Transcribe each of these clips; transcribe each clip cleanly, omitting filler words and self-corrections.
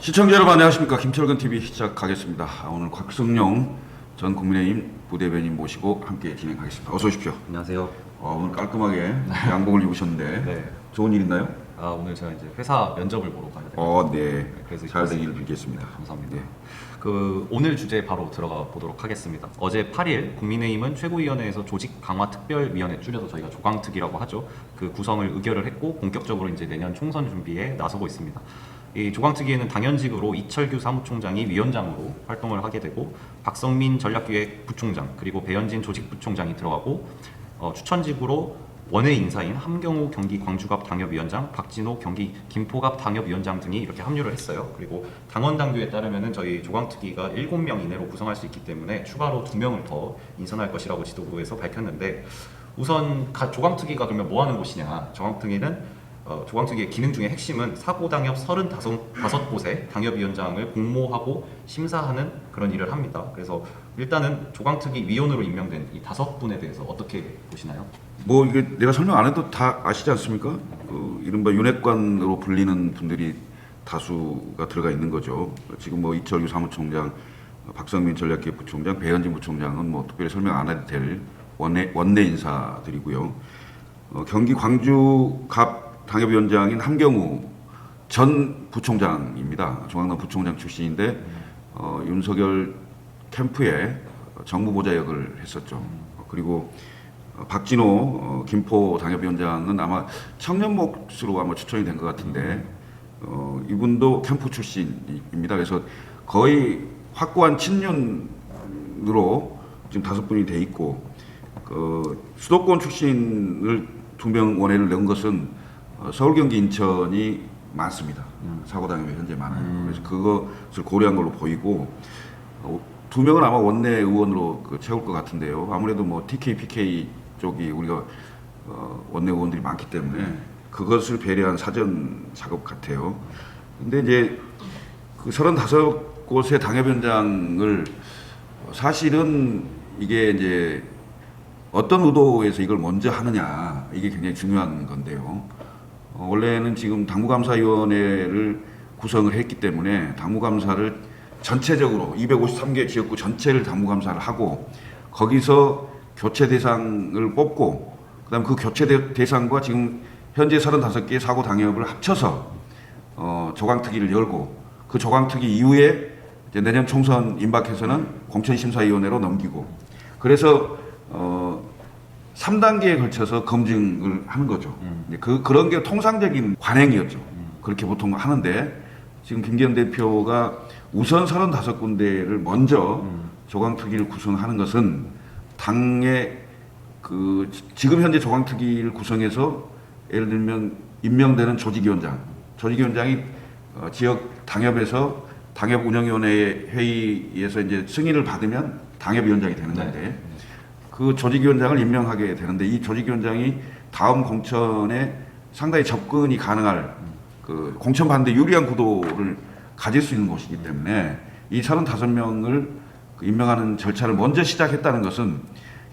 시청자 여러분 안녕하십니까. 김철근 TV 시작하겠습니다. 오늘 곽승용 전 국민의힘 부대변인 모시고 함께 진행하겠습니다. 어서 오십시오. 안녕하세요. 오늘 깔끔하게 양복을 입으셨는데 네. 좋은 일 있나요? 오늘 제가 이제 회사 면접을 보러 가야 돼요. 네. 그래서 잘 되기를 빌겠습니다. 감사합니다. 네. 오늘 주제 바로 들어가 보도록 하겠습니다. 어제 8일 국민의힘은 최고위원회에서 조직 강화 특별위원회, 줄여서 저희가 조강특위라고 하죠. 그 구성을 의결을 했고 본격적으로 이제 내년 총선 준비에 나서고 있습니다. 이 조강특위에는 당연직으로 이철규 사무총장이 위원장으로 활동을 하게 되고, 박성민 전략기획부총장 그리고 배현진 조직부총장이 들어가고, 추천직으로 원외 인사인 함경우 경기 광주갑 당협위원장, 박진호 경기 김포갑 당협위원장 등이 이렇게 합류를 했어요. 그리고 당원 당규에 따르면은 저희 조강특위가 7명 이내로 구성할 수 있기 때문에 추가로 2명을 더 인선할 것이라고 지도부에서 밝혔는데, 우선 조강특위가 그러면 뭐 하는 곳이냐? 조강특위의 기능 중에 핵심은 사고당협 35곳의 당협위원장을 공모하고 심사하는 그런 일을 합니다. 그래서 일단은 조강특위 위원으로 임명된 이 5분에 대해서 어떻게 보시나요? 뭐 이게 내가 설명 안 해도 다 아시지 않습니까? 이른바 윤핵관으로 불리는 분들이 다수가 들어가 있는 거죠. 지금 뭐 이철규 사무총장, 박성민 전략기획부총장, 배현진 부총장은 뭐 특별히 설명 안 해도 될 원내 인사들이고요. 경기 광주갑 당협위원장인 함경우 전 부총장입니다. 중앙당 부총장 출신인데 윤석열 캠프에 정무보좌 역을 했었죠. 그리고 박진호 김포 당협위원장은 아마 청년 몫으로 아마 추천이 된 것 같은데 이분도 캠프 출신입니다. 그래서 거의 확고한 친윤으로 지금 5분이 돼 있고, 수도권 출신을 2명 원회를 넣은 것은 서울, 경기, 인천이 많습니다. 사고당협이 현재 많아요. 그래서 그것을 고려한 걸로 보이고, 2명은 아마 원내 의원으로 채울 것 같은데요. 아무래도 뭐 TK, PK 쪽이 우리가 원내 의원들이 많기 때문에 그것을 배려한 사전 작업 같아요. 근데 이제 그 35곳의 당협위원장을 사실은 이게 이제 어떤 의도에서 이걸 먼저 하느냐, 이게 굉장히 중요한 건데요. 원래는 지금 당무감사위원회를 구성을 했기 때문에 당무감사를 전체적으로 253개 지역구 전체를 당무감사를 하고, 거기서 교체 대상을 뽑고, 그다음 그 교체 대상과 지금 현재 35개의 사고 당협을 합쳐서 조강특위를 열고, 그 조강특위 이후에 이제 내년 총선 임박해서는 공천심사위원회로 넘기고, 그래서 3단계에 걸쳐서 검증을 하는 거죠. 그런 게 통상적인 관행이었죠. 그렇게 보통 하는데, 지금 김기현 대표가 우선 35군데를 먼저 조강특위를 구성하는 것은 당의 지금 현재 조강특위를 구성해서 예를 들면 임명되는 조직위원장이 지역 당협에서 당협운영위원회 회의에서 이제 승인을 받으면 당협위원장이 되는 건데, 그 조직위원장을 임명하게 되는데, 이 조직위원장이 다음 공천에 상당히 접근이 가능할 그 공천 받는데 유리한 구도를 가질 수 있는 곳이기 때문에 이 35명을 임명하는 절차를 먼저 시작했다는 것은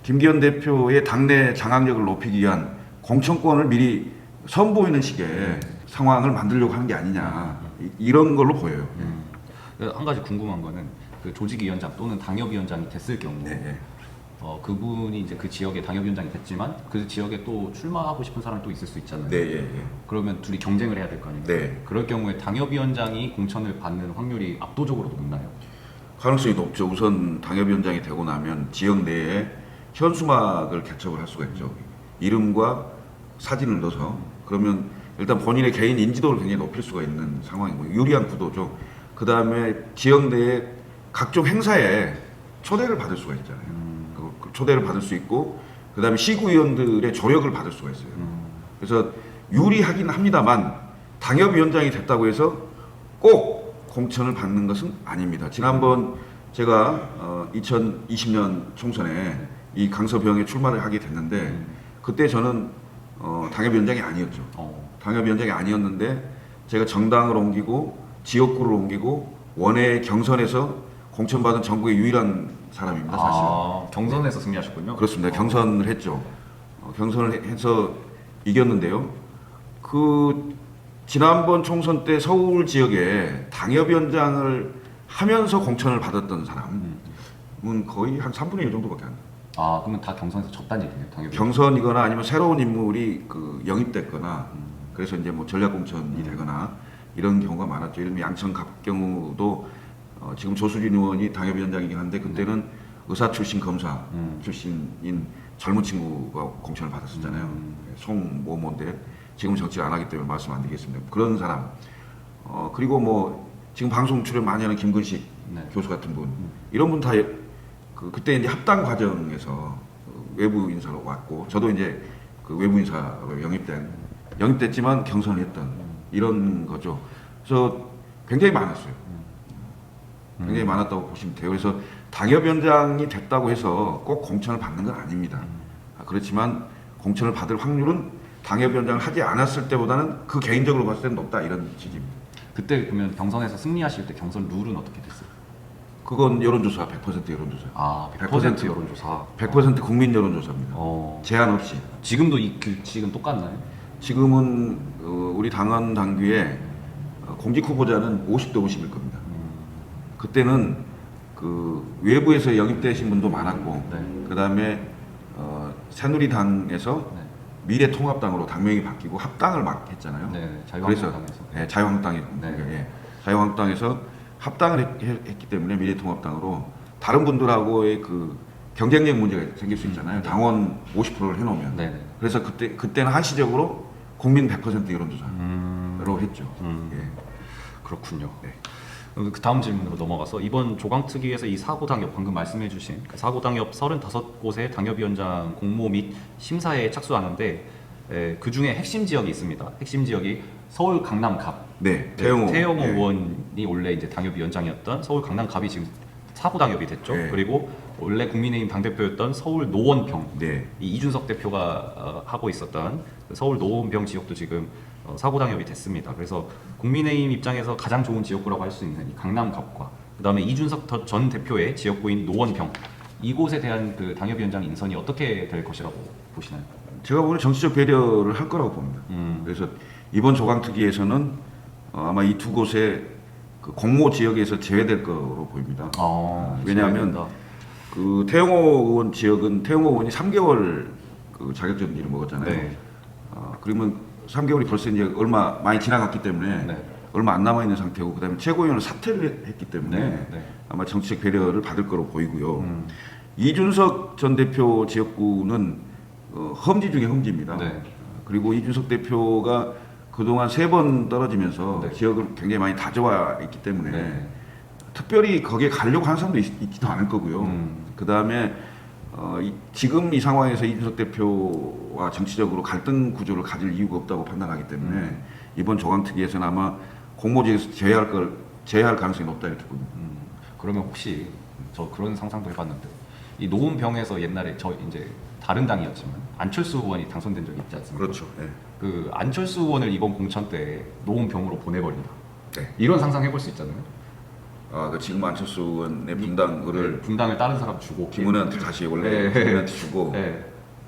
김기현 대표의 당내 장악력을 높이기 위한 공천권을 미리 선보이는 식의 상황을 만들려고 하는 게 아니냐, 이런 걸로 보여요. 한 가지 궁금한 거는, 그 조직위원장 또는 당협위원장이 됐을 경우 그분이 이제 그 지역의 당협위원장이 됐지만 그 지역에 또 출마하고 싶은 사람이 또 있을 수 있잖아요. 그러면 둘이 경쟁을 해야 될 거 아닙니까? 그럴 경우에 당협위원장이 공천을 받는 확률이 압도적으로 높나요? 가능성이 높죠. 우선 당협위원장이 되고 나면 지역 내에 현수막을 개척을 할 수가 있죠. 이름과 사진을 넣어서. 그러면 일단 본인의 개인 인지도를 굉장히 높일 수가 있는 상황이고, 유리한 구도죠. 그 다음에 지역 내에 각종 행사에 초대를 받을 수가 있잖아요. 초대를 받을 수 있고, 그 다음에 시구위원들의 조력을 받을 수가 있어요. 그래서 유리하긴 합니다만, 당협위원장이 됐다고 해서 꼭 공천을 받는 것은 아닙니다. 지난번 제가 2020년 총선에 이 강서병에 출마를 하게 됐는데, 그때 저는 당협위원장이 아니었죠. 당협위원장이 아니었는데 제가 정당을 옮기고 지역구를 옮기고 원외 경선에서 공천받은 전국의 유일한 사람입니다, 사실. 경선에서 승리하셨군요. 그렇습니다. 경선을 했죠. 경선을 해서 이겼는데요. 지난번 총선 때 서울 지역에 당협위원장을 하면서 공천을 받았던 사람은 거의 한 3분의 1 정도밖에 안 돼요. 아 그러면 다 경선에서 졌다는 얘기네요. 당연히. 경선이거나 아니면 새로운 인물이 그 영입됐거나 그래서 이제 뭐 전략 공천이 되거나 이런 경우가 많았죠. 예를 들면 양천 갑 경우도 지금 조수진 의원이 당협위원장이긴 한데 그때는 의사 출신 검사 출신인 젊은 친구가 공천을 받았었잖아요. 송모모인데 지금 정치를 안 하기 때문에 말씀 안 드리겠습니다. 그런 사람. 그리고 뭐 지금 방송 출연 많이 하는 김근식 네. 교수 같은 분 이런 분 다 그때 이제 합당 과정에서 외부 인사로 왔고 저도 이제 그 외부 인사로 영입됐지만 경선을 했던 이런 거죠. 그래서 굉장히 많았어요. 굉장히 많았다고 보시면 돼요. 그래서 당협위원장이 됐다고 해서 꼭 공천을 받는 건 아닙니다. 그렇지만 공천을 받을 확률은 당협위원장을 하지 않았을 때보다는 그 개인적으로 봤을 때는 높다 이런 취지입니다. 그때 그러면 경선에서 승리하실 때 경선 룰은 어떻게 됐어요? 그건 여론조사 100% 여론조사. 아 100% 100% 여론조사. 100% 국민 여론조사입니다. 제한 없이. 지금도 이 규칙은 똑같나요? 지금은 우리 당원 당규에 공직 후보자는 50대 50일 겁니다. 그때는 그 외부에서 영입되신 분도 많았고, 네. 그 다음에 새누리당에서 네. 미래통합당으로 당명이 바뀌고 합당을 막 했잖아요. 네, 그래서 자유한국당에서. 네, 자유한국당이 네. 예, 자유한국당에서 합당을 했기 때문에 미래통합당으로 다른 분들하고의 그 경쟁력 문제가 생길 수 있잖아요. 당원 50%를 해놓으면. 네. 그래서 그때는 한시적으로 국민 100% 여론조사로 했죠. 예. 그렇군요. 네. 그 다음 질문으로 넘어가서 이번 조강특위에서 이 사고당협 방금 말씀해주신 그 사고당협 35곳의 당협위원장 공모 및 심사에 착수하는데 그 중에 핵심 지역이 있습니다. 핵심 지역이 서울 강남갑. 네, 태영호 태영호 예. 의원이 원래 이제 당협위원장이었던 서울 강남갑이 지금 사고당협이 됐죠. 네. 그리고 원래 국민의힘 당대표였던 서울 노원병. 네. 이 이준석 대표가 하고 있었던 그 서울 노원병 지역도 지금 사고당협이 됐습니다. 그래서 국민의힘 입장에서 가장 좋은 지역구라고 할 수 있는 이 강남갑과 그다음에 이준석 전 대표의 지역구인 노원병 이곳에 대한 그 당협위원장 인선이 어떻게 될 것이라고 보시나요? 제가 보기에는 정치적 배려를 할 거라고 봅니다. 그래서 이번 조강특위에서는 아마 이 두 곳의 그 공모 지역에서 제외될 거로 보입니다. 왜냐하면 그 태영호 의원 지역은 태영호 의원이 3개월 그 자격정지를 먹었잖아요. 네. 그러면 3개월이 벌써 이제 얼마 많이 지나갔기 때문에 네. 얼마 안 남아 있는 상태고 그다음에 최고위원은 사퇴를 했기 때문에 네. 아마 정치적 배려를 받을 거로 보이고요. 이준석 전 대표 지역구는 험지 중에 험지입니다. 네. 그리고 이준석 대표가 그동안 3번 떨어지면서 네. 지역을 굉장히 많이 다져와 있기 때문에 네. 특별히 거기에 가려고 하는 사람도 있지도 않을 거고요. 그 다음에 지금 이 상황에서 이준석 대표와 정치적으로 갈등 구조를 가질 이유가 없다고 판단하기 때문에 이번 조강특위에서는 아마 공모지에서 제외할 가능성이 높다 이렇게 봅니다. 그러면 혹시 저 그런 상상도 해봤는데 이 노원병에서 옛날에 저 이제 다른 당이었지만 안철수 의원이 당선된 적이 있지 않습니까? 그렇죠. 네. 그 안철수 의원을 이번 공천 때 노원병으로 보내버린다. 네. 이런 상상 해볼 수 있잖아요. 그 지금 안철수 의원의 분당을 분당을 다른 사람 주고 김은혜한테 다시 원래 김은혜한테 주고 네.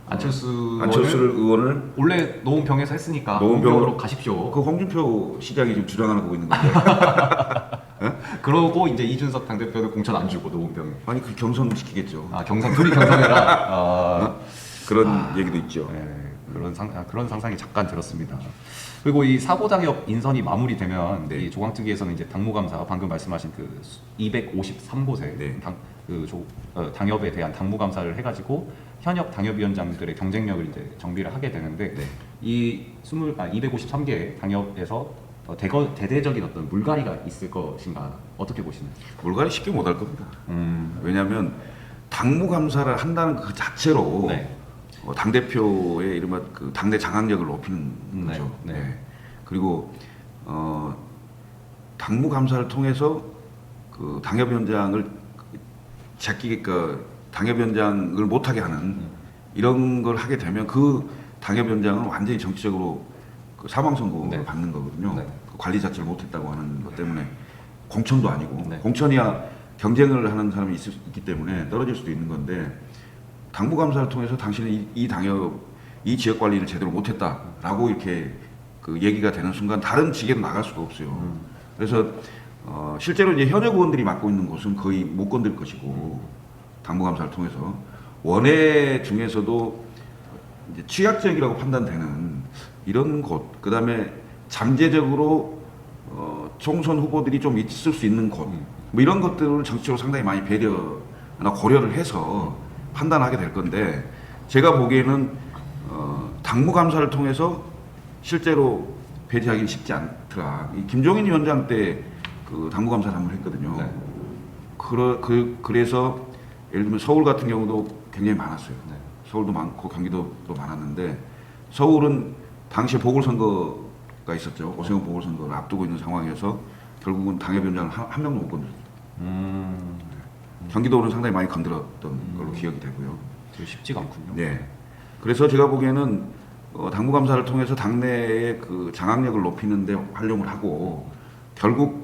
안철수 안철수를 의원을 원래 노원병에서 했으니까 노원병으로- 노원병으로 가십시오. 그 홍준표 시장이 지금 주장하는 거고 있는 건데 그러고 이제 이준석 당대표는 공천 안 주고 노원병에. 아니 그 경선 시키겠죠. 경선 둘이 경선해라. 그런 얘기도 있죠. 네, 그런 상상이 잠깐 들었습니다. 그리고 이 사고당협 인선이 마무리되면 네. 이 조강특위에서는 이제 당무감사 방금 말씀하신 그 253곳의 네. 당협에 대한 당무감사를 해가지고 현역 당협위원장들의 경쟁력을 이제 정비를 하게 되는데 네. 이 253개의 당협에서 대대적인 어떤 물갈이가 있을 것인가 어떻게 보시나요? 물갈이 쉽게 못 할 겁니다. 왜냐하면 당무감사를 한다는 그 자체로 네. 당 대표의 이른바 그 당내 장악력을 높이는 네, 거죠. 네. 그리고 당무감사를 통해서 그 당협위원장을 당협위원장을 못하게 하는 이런 걸 하게 되면 그 당협위원장은 완전히 정치적으로 그 사망 선고를 네. 받는 거거든요. 네. 그 관리 자체를 못했다고 하는 것 때문에 공천도 아니고 네. 공천이야 경쟁을 하는 사람이 있기 때문에 떨어질 수도 있는 건데 당무감사를 통해서 당신은 이 당협 이 지역 관리를 제대로 못했다라고 이렇게 그 얘기가 되는 순간 다른 직에로 나갈 수가 없어요. 그래서 실제로 이제 현역 의원들이 맡고 있는 곳은 거의 못 건들 것이고 당무감사를 통해서 원외 중에서도 이제 취약적이라고 판단되는 이런 곳, 그 다음에 잠재적으로 총선 후보들이 좀 있을 수 있는 곳, 뭐 이런 것들을 정치적으로 상당히 많이 배려나 고려를 해서 판단하게 될 건데 제가 보기에는 당무감사를 통해서 실제로 배제하기는 쉽지 않더라. 이 김종인 위원장 때 그 당무감사를 한번 했거든요. 네. 그래서 예를 들면 서울 같은 경우도 굉장히 많았어요. 네. 서울도 많고 경기도도 많았는데 서울은 당시에 보궐선거가 있었죠. 오세훈 보궐선거를 앞두고 있는 상황이어서 결국은 당협위원장을 한 명도 못 건드렸어요. 경기도는 상당히 많이 건드렸던 걸로 기억이 되고요. 되게 쉽지가 않군요. 네. 그래서 제가 보기에는 당무감사를 통해서 당내의 그 장악력을 높이는 데 활용을 하고 결국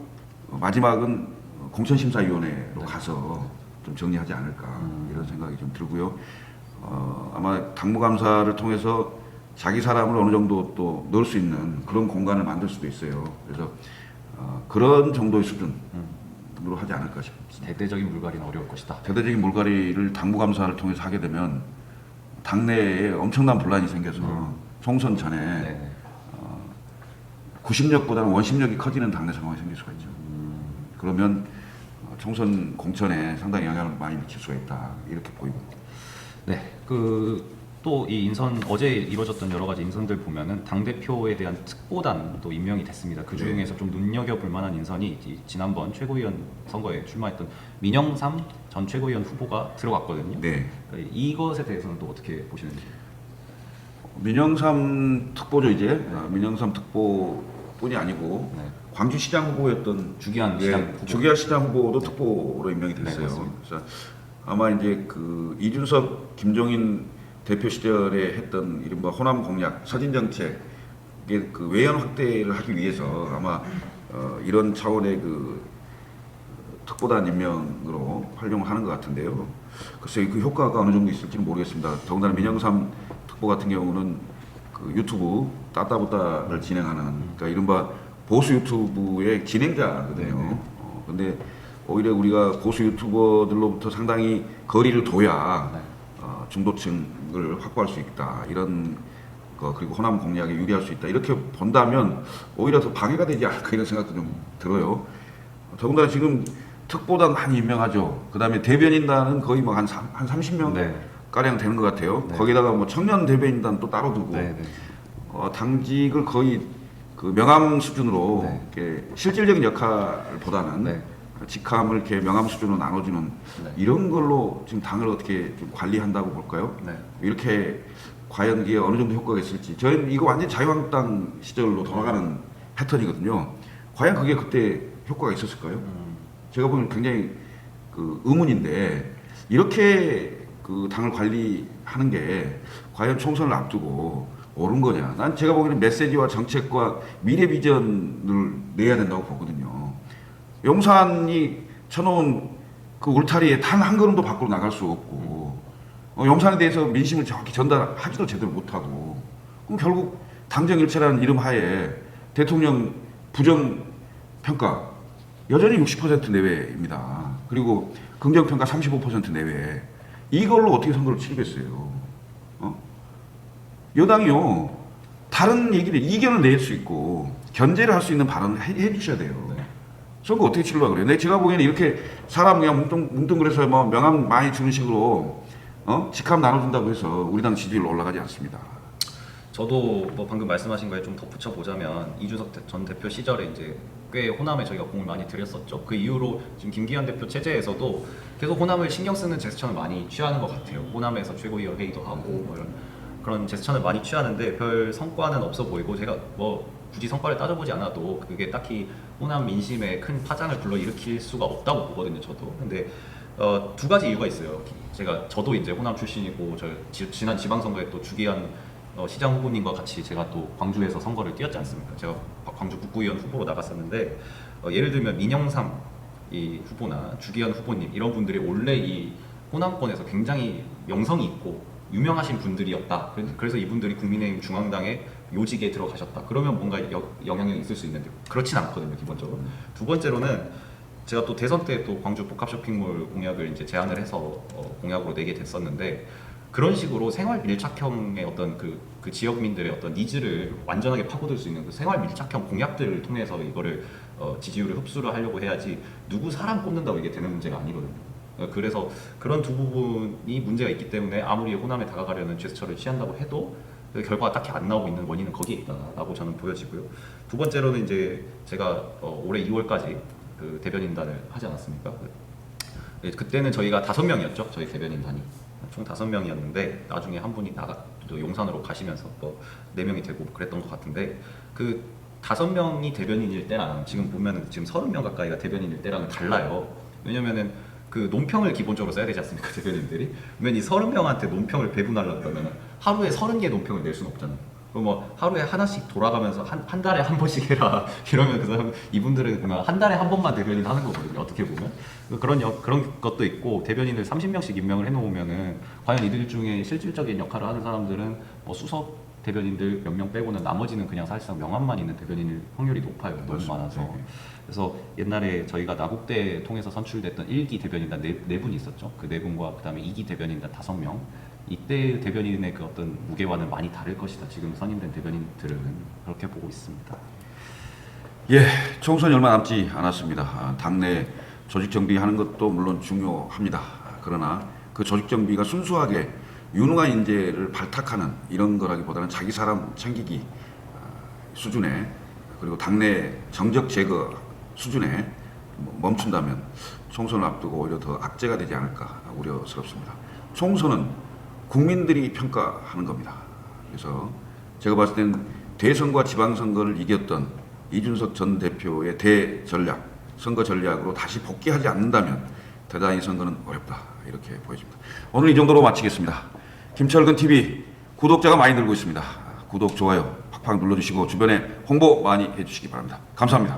마지막은 공천심사위원회로 가서 좀 정리하지 않을까 이런 생각이 좀 들고요. 아마 당무감사를 통해서 자기 사람을 어느 정도 또 넣을 수 있는 그런 공간을 만들 수도 있어요. 그래서 그런 정도의 수준으로 하지 않을까 싶습니다. 대대적인 물갈이는 어려울 것이다. 대대적인 물갈이를 당무감사를 통해서 하게 되면 당내에 엄청난 분란이 생겨서 총선 전에 네. 구심력보다는 원심력이 커지는 당내 상황이 생길 수가 있죠. 그러면 총선 공천에 상당히 영향을 많이 미칠 수가 있다 이렇게 보이고. 네. 또 이 인선 어제 이루어졌던 여러 가지 인선들 보면은 당 대표에 대한 특보단도 임명이 됐습니다. 그 중에서 좀 눈여겨볼 만한 인선이 지난번 최고위원 선거에 출마했던 민영삼 전 최고위원 후보가 들어갔거든요. 네. 이것에 대해서는 또 어떻게 보시는지? 민영삼 특보죠 이제. 민영삼 특보뿐이 아니고 네. 광주시장 후보였던 주기환 시장 후보. 주기환 시장 후보도 특보로 임명이 네, 됐어요. 맞습니다. 그래서 아마 이제 그 이준석, 김종인 대표 시절에 했던 이른바 호남 공약, 서진 정책의 그 외연 확대를 하기 위해서 아마 이런 차원의 그 특보단 임명으로 활용을 하는 것 같은데요. 글쎄 그 효과가 어느 정도 있을지는 모르겠습니다. 더군다나 민영삼 특보 같은 경우는 그 유튜브 따따부따를 진행하는 그러니까 이른바 보수 유튜브의 진행자거든요. 근데 오히려 우리가 보수 유튜버들로부터 상당히 거리를 둬야 네. 중도층을 확보할 수 있다. 이런 거 그리고 호남 공약에 유리할 수 있다. 이렇게 본다면 오히려 더 방해가 되지 않을까 이런 생각도 좀 들어요. 더군다나 지금 특보단 많이 임명하죠. 그 다음에 대변인단은 거의 뭐 한 30명 네. 가량 되는 것 같아요. 네. 거기다가 뭐 청년 대변인단 또 따로 두고 네. 네. 당직을 거의 그 명함 수준으로 네. 이렇게 실질적인 역할보다는 네. 직함을 이렇게 명함 수준으로 나눠주는 네. 이런 걸로 지금 당을 어떻게 좀 관리한다고 볼까요? 네. 이렇게 과연 이게 어느 정도 효과가 있을지 저희는 이거 완전 자유한국당 시절로 돌아가는 패턴이거든요. 과연 그게 그때 효과가 있었을까요? 제가 보기엔 굉장히 그 의문인데 이렇게 그 당을 관리하는 게 과연 총선을 앞두고 옳은 거냐? 난 제가 보기에는 메시지와 정책과 미래 비전을 내야 된다고 보거든요. 용산이 쳐놓은 그 울타리에 단 한 걸음도 밖으로 나갈 수 없고 용산에 대해서 민심을 정확히 전달하지도 제대로 못하고 그럼 결국 당정일체라는 이름 하에 대통령 부정평가 여전히 60% 내외입니다. 그리고 긍정평가 35% 내외. 이걸로 어떻게 선거를 치르겠어요? 여당이요. 다른 얘기를 이견을 낼 수 있고 견제를 할 수 있는 발언을 해주셔야 돼요. 네. 선거 어떻게 치르려고 그래요? 제가 보기에는 이렇게 사람 그냥 뭉뚱그려서 뭐 명함 많이 주는 식으로 직함 나눠준다고 해서 우리 당 지지율 올라가지 않습니다. 저도 뭐 방금 말씀하신 거에 좀 덧붙여 보자면 이준석 전 대표 시절에 이제 꽤 호남에 저희가 공을 많이 들였었죠. 그 이후로 지금 김기현 대표 체제에서도 계속 호남을 신경 쓰는 제스처를 많이 취하는 것 같아요. 호남에서 최고위원 회의도 하고 뭐 이런 그런 제스처를 많이 취하는데 별 성과는 없어 보이고 제가 뭐 굳이 성과를 따져보지 않아도 그게 딱히 호남 민심에 큰 파장을 불러일으킬 수가 없다고 보거든요. 저도. 근데 두 가지 이유가 있어요. 저도 이제 호남 출신이고 지난 지방선거에 또 주기한 시장 후보님과 같이 제가 또 광주에서 선거를 뛰었지 않습니까? 제가 광주 북구의원 후보로 나갔었는데 예를 들면 민영삼 이 후보나 주기현 후보님 이런 분들이 원래 이 호남권에서 굉장히 명성이 있고 유명하신 분들이었다. 그래서 이분들이 국민의힘 중앙당에 요직에 들어가셨다. 그러면 뭔가 영향력이 있을 수 있는데 그렇진 않거든요, 기본적으로. 두 번째로는 제가 또 대선 때 또 광주 복합 쇼핑몰 공약을 이제 제안을 해서 공약으로 내게 됐었는데 그런 식으로 생활 밀착형의 어떤 그 지역민들의 어떤 니즈를 완전하게 파고들 수 있는 그 생활 밀착형 공약들을 통해서 이거를 지지율을 흡수를 하려고 해야지 누구 사람 꼽는다고 이게 되는 문제가 아니거든요. 그래서 그런 두 부분이 문제가 있기 때문에 아무리 호남에 다가가려는 제스처를 취한다고 해도 결과가 딱히 안 나오고 있는 원인은 거기에 있다라고 저는 보여지고요. 두 번째로는 이제 제가 올해 2월까지 그 대변인단을 하지 않았습니까? 그때는 저희가 5명이었죠. 저희 대변인단이 총 5명이었는데 나중에 한 분이 또 용산으로 가시면서 또 4명이 되고 그랬던 것 같은데 그 5명이 대변인일 때랑 지금 보면은 지금 30명 가까이가 대변인일 때랑은 달라요. 왜냐면은 그 논평을 기본적으로 써야 되지 않습니까, 대변인들이? 그러면 이 30명한테 논평을 배분하려고 그러면 하루에 30개 논평을 낼 수는 없잖아요. 그럼 뭐 하루에 하나씩 돌아가면서 한 달에 한 번씩 해라 이러면 그 사람 이분들은 그러면 한 달에 한 번만 대변인 하는 거거든요, 어떻게 보면. 그런 것도 있고 대변인을 30명씩 임명을 해놓으면은 과연 이들 중에 실질적인 역할을 하는 사람들은 뭐 수석 대변인들 몇 명 빼고는 나머지는 그냥 사실상 명함만 있는 대변인일 확률이 높아요. 너무 맞습니다. 많아서. 네. 그래서 옛날에 저희가 나국대 통해서 선출됐던 1기 대변인단 네 분이 있었죠. 그 4분과 그다음에 2기 대변인단 5명. 이때 대변인의 그 어떤 무게와는 많이 다를 것이다. 지금 선임된 대변인들은 그렇게 보고 있습니다. 예, 총선이 얼마 남지 않았습니다. 당내 조직 정비하는 것도 물론 중요합니다. 그러나 그 조직 정비가 순수하게 유능한 인재를 발탁하는 이런 거라기보다는 자기 사람 챙기기 수준에 그리고 당내 정적 제거 수준에 멈춘다면 총선을 앞두고 오히려 더 악재가 되지 않을까 우려스럽습니다. 총선은 국민들이 평가하는 겁니다. 그래서 제가 봤을 때는 대선과 지방선거를 이겼던 이준석 전 대표의 대전략, 선거 전략으로 다시 복귀하지 않는다면 대단히 선거는 어렵다 이렇게 보여집니다. 오늘 이 정도로 마치겠습니다. 김철근 TV 구독자가 많이 늘고 있습니다. 구독, 좋아요 팍팍 눌러주시고 주변에 홍보 많이 해주시기 바랍니다. 감사합니다.